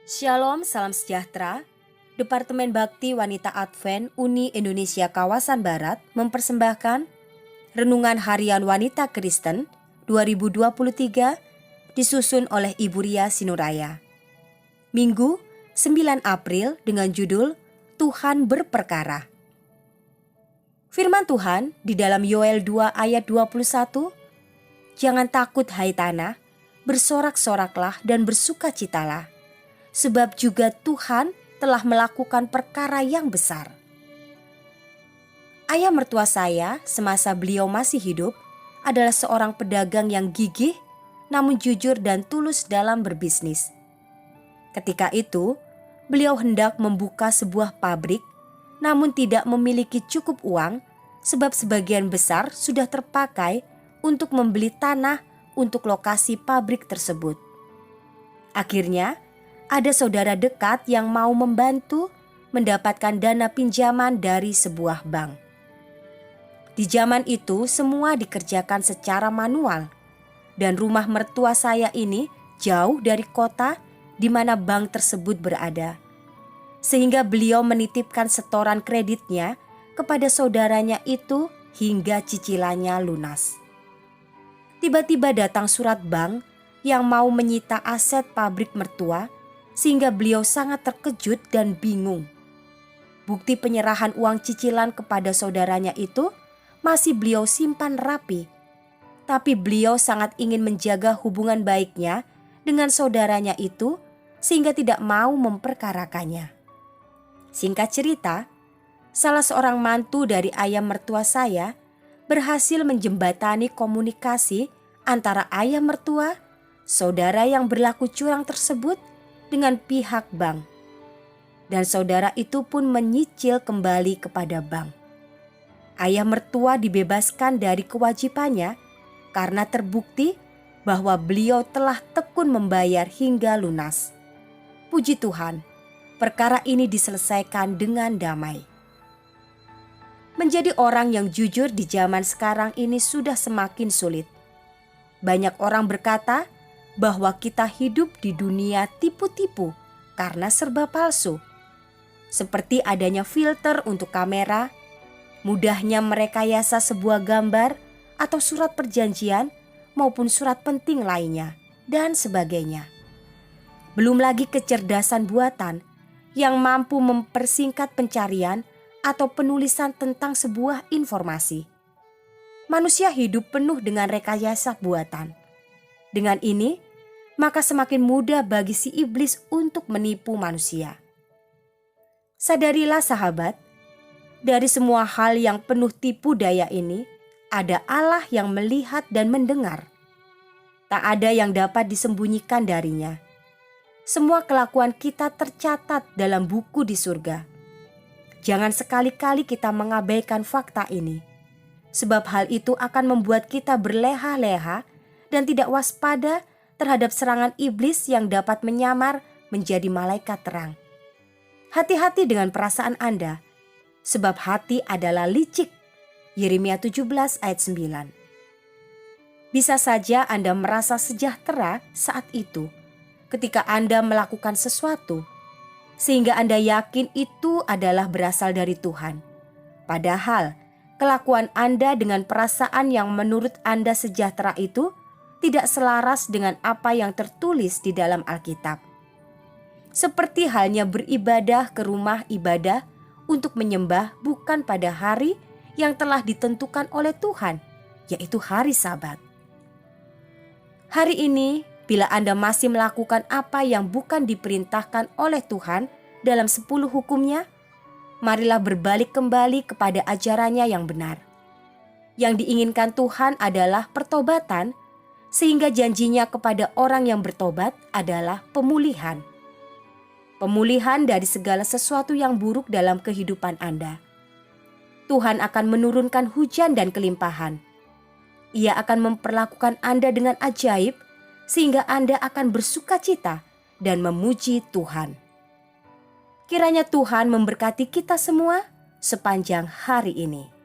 Shalom, salam sejahtera. Departemen Bakti Wanita Advent Uni Indonesia Kawasan Barat mempersembahkan Renungan Harian Wanita Kristen 2023 disusun oleh Ibu Ria Sinuraya. Minggu 9 April dengan judul Tuhan Berperkara. Firman Tuhan di dalam Yoel 2 ayat 21, "Jangan takut hai tanah, bersorak-soraklah dan bersukacitalah, sebab juga Tuhan telah melakukan perkara yang besar." Ayah mertua saya semasa beliau masih hidup adalah seorang pedagang yang gigih namun jujur dan tulus dalam berbisnis. Ketika itu, beliau hendak membuka sebuah pabrik namun tidak memiliki cukup uang sebab sebagian besar sudah terpakai untuk membeli tanah untuk lokasi pabrik tersebut. Akhirnya, ada saudara dekat yang mau membantu mendapatkan dana pinjaman dari sebuah bank. Di zaman itu semua dikerjakan secara manual dan rumah mertua saya ini jauh dari kota di mana bank tersebut berada. Sehingga beliau menitipkan setoran kreditnya kepada saudaranya itu hingga cicilannya lunas. Tiba-tiba datang surat bank yang mau menyita aset pabrik mertua, sehingga beliau sangat terkejut dan bingung. Bukti penyerahan uang cicilan kepada saudaranya itu masih beliau simpan rapi. Tapi beliau sangat ingin menjaga hubungan baiknya dengan saudaranya itu sehingga tidak mau memperkarakannya. Singkat cerita, salah seorang mantu dari ayah mertua saya berhasil menjembatani komunikasi antara ayah mertua, saudara yang berlaku curang tersebut, dengan pihak bank. Dan saudara itu pun menyicil kembali kepada bank. Ayah mertua dibebaskan dari kewajibannya karena terbukti bahwa beliau telah tekun membayar hingga lunas. Puji Tuhan, perkara ini diselesaikan dengan damai. Menjadi orang yang jujur di zaman sekarang ini sudah semakin sulit. Banyak orang berkata bahwa kita hidup di dunia tipu-tipu karena serba palsu. Seperti adanya filter untuk kamera, mudahnya merekayasa sebuah gambar atau surat perjanjian maupun surat penting lainnya, dan sebagainya. Belum lagi kecerdasan buatan yang mampu mempersingkat pencarian atau penulisan tentang sebuah informasi. Manusia hidup penuh dengan rekayasa buatan. Dengan ini, maka semakin mudah bagi si iblis untuk menipu manusia. Sadarilah sahabat, dari semua hal yang penuh tipu daya ini, ada Allah yang melihat dan mendengar. Tak ada yang dapat disembunyikan darinya. Semua kelakuan kita tercatat dalam buku di surga. Jangan sekali-kali kita mengabaikan fakta ini, sebab hal itu akan membuat kita berleha-leha dan tidak waspada terhadap serangan iblis yang dapat menyamar menjadi malaikat terang. Hati-hati dengan perasaan Anda, sebab hati adalah licik. Yeremia 17 ayat 9. Bisa saja Anda merasa sejahtera saat itu ketika Anda melakukan sesuatu, sehingga Anda yakin itu adalah berasal dari Tuhan. Padahal kelakuan Anda dengan perasaan yang menurut Anda sejahtera itu tidak selaras dengan apa yang tertulis di dalam Alkitab. Seperti halnya beribadah ke rumah ibadah untuk menyembah bukan pada hari yang telah ditentukan oleh Tuhan, yaitu hari Sabat. Hari ini, bila Anda masih melakukan apa yang bukan diperintahkan oleh Tuhan dalam 10 hukumnya, marilah berbalik kembali kepada ajarannya yang benar. Yang diinginkan Tuhan adalah pertobatan, sehingga janjinya kepada orang yang bertobat adalah pemulihan. Pemulihan dari segala sesuatu yang buruk dalam kehidupan Anda. Tuhan akan menurunkan hujan dan kelimpahan. Ia akan memperlakukan Anda dengan ajaib, sehingga Anda akan bersukacita dan memuji Tuhan. Kiranya Tuhan memberkati kita semua sepanjang hari ini.